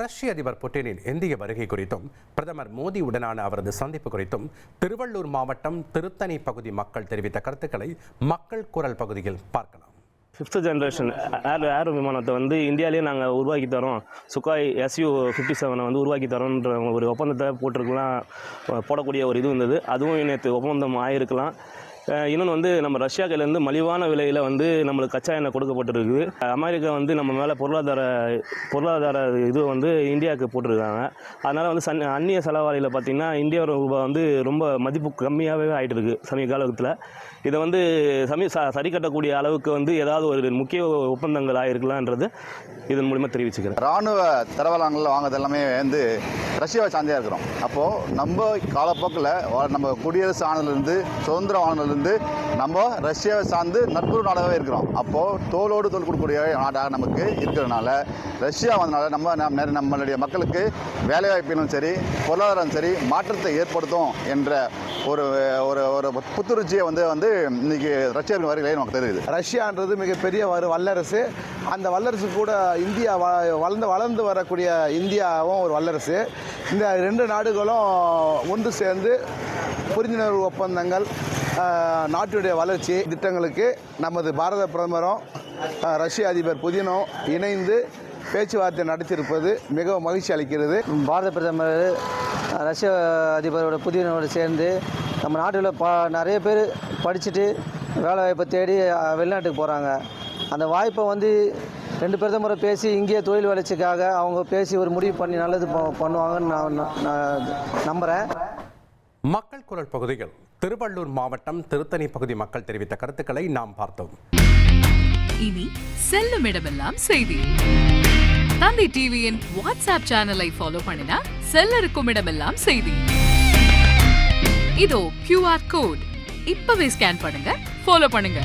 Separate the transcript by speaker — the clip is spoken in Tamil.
Speaker 1: ரஷ்ய அதிபர் புட்டினின் இந்திய வருகை குறித்தும் பிரதமர் மோடியுடனான அவரது சந்திப்பு குறித்தும் திருவள்ளூர் மாவட்டம் திருத்தணி பகுதி மக்கள் தெரிவித்த கருத்துக்களை மக்கள் குரல் பகுதியில் பார்க்கலாம்.
Speaker 2: 5th ஜென்ரேஷன் ஏர் விமானத்தை வந்து இந்தியாவிலேயே நாங்கள் உருவாக்கி தரோம், சுகாய் Su-57 வந்து உருவாக்கி தரோன்ற ஒரு ஒப்பந்தத்தை போட்டிருக்கலாம், போடக்கூடிய ஒரு இது இருந்தது. அதுவும் நேற்று ஒப்பந்தம் ஆகிருக்கலாம். இன்னொன்று வந்து நம்ம ரஷ்யா கையிலேருந்து மலிவான விலையில் வந்து நம்மளுக்கு கச்சா எண்ணெய் கொடுக்கப்பட்டிருக்குது. அமெரிக்கா வந்து நம்ம மேலே பொருளாதார இது வந்து இந்தியாவுக்கு போட்டிருக்காங்க. அதனால் வந்து அந்நிய செலவாளியில் பார்த்திங்கன்னா இந்திய ரூபாய் வந்து ரொம்ப மதிப்பு கம்மியாகவே ஆகிட்டு இருக்குது சமீப காலத்தில். இதை வந்து சரி கட்டக்கூடிய அளவுக்கு வந்து ஏதாவது ஒரு முக்கிய ஒப்பந்தங்கள் ஆகிருக்கலான்றது இதன் மூலிமா தெரிவிச்சுக்கிறேன்.
Speaker 3: இராணுவ தரவலாங்கள் வாங்குறது எல்லாமே வந்து ரஷ்யாவை சார்ந்தே இருக்கிறோம். அப்போது நம்ம காலப்போக்கில் நம்ம குடியரசு ஆனதுலேருந்து சுதந்திரம் ஆனதுலேருந்து நம்ம ரஷ்யாவை சார்ந்து நட்பு நாடாகவே இருக்கிறோம். அப்போது தோளோடு தோல் கொடுக்கக்கூடிய நாடாக நமக்கு இருக்கிறதுனால ரஷ்யா வந்தனால நம்மளுடைய மக்களுக்கு வேலைவாய்ப்பிலும் சரி பொருளாதாரம் சரி மாற்றத்தை ஏற்படுத்தும் என்ற ஒரு ஒரு புத்துணர்ச்சியை வந்து இன்னைக்கு ரஷ்யாவின் வருகையிலே நமக்கு தெரியுது.
Speaker 4: ரஷ்யான்றது மிகப்பெரிய ஒரு வல்லரசு. அந்த வல்லரசு கூட இந்தியா வளர்ந்து வரக்கூடிய இந்தியாவும் ஒரு வல்லரசு. இந்த ரெண்டு நாடுகளும் ஒன்று சேர்ந்து புரிந்துணர்வு ஒப்பந்தங்கள், நாட்டுடைய வளர்ச்சி திட்டங்களுக்கு நமது பாரத பிரதமரும் ரஷ்ய அதிபர் புதினும் இணைந்து பேச்சுவார்த்தை நடத்தியிருப்பது மிகவும் மகிழ்ச்சி அளிக்கிறது.
Speaker 5: பாரத பிரதமர் ரஷ்ய அதிபரோட புதினோடு சேர்ந்து நம்ம நாட்டில் நிறைய பேர் படிச்சுட்டு வேலைவாய்ப்பை தேடி வெளிநாட்டுக்கு போகிறாங்க. அந்த வாய்ப்பை வந்து ரெண்டு பிரதமரை பேசி இங்கேயே தொழில் வளர்ச்சிக்காக அவங்க பேசி ஒரு முடிவு பண்ணி நல்லது பண்ணுவாங்கன்னு நான் நம்புகிறேன்.
Speaker 1: மக்கள் குரல் பகுதியில் திருவள்ளூர் மாவட்டம் திருத்தணி பகுதி மக்கள் தெரிவித்த கருத்துக்களை நாம் பார்த்தோம்.
Speaker 6: இனி செல்லும் இடமெல்லாம் செய்தி. தந்தை டிவியின் வாட்ஸ்அப் சேனலை ஃபாலோ பண்ணினா செல்ல இருக்கும் இடமெல்லாம் செய்தி. இதோ QR கோட் இப்பவே ஸ்கேன் பண்ணுங்க, ஃபாலோ பண்ணுங்க.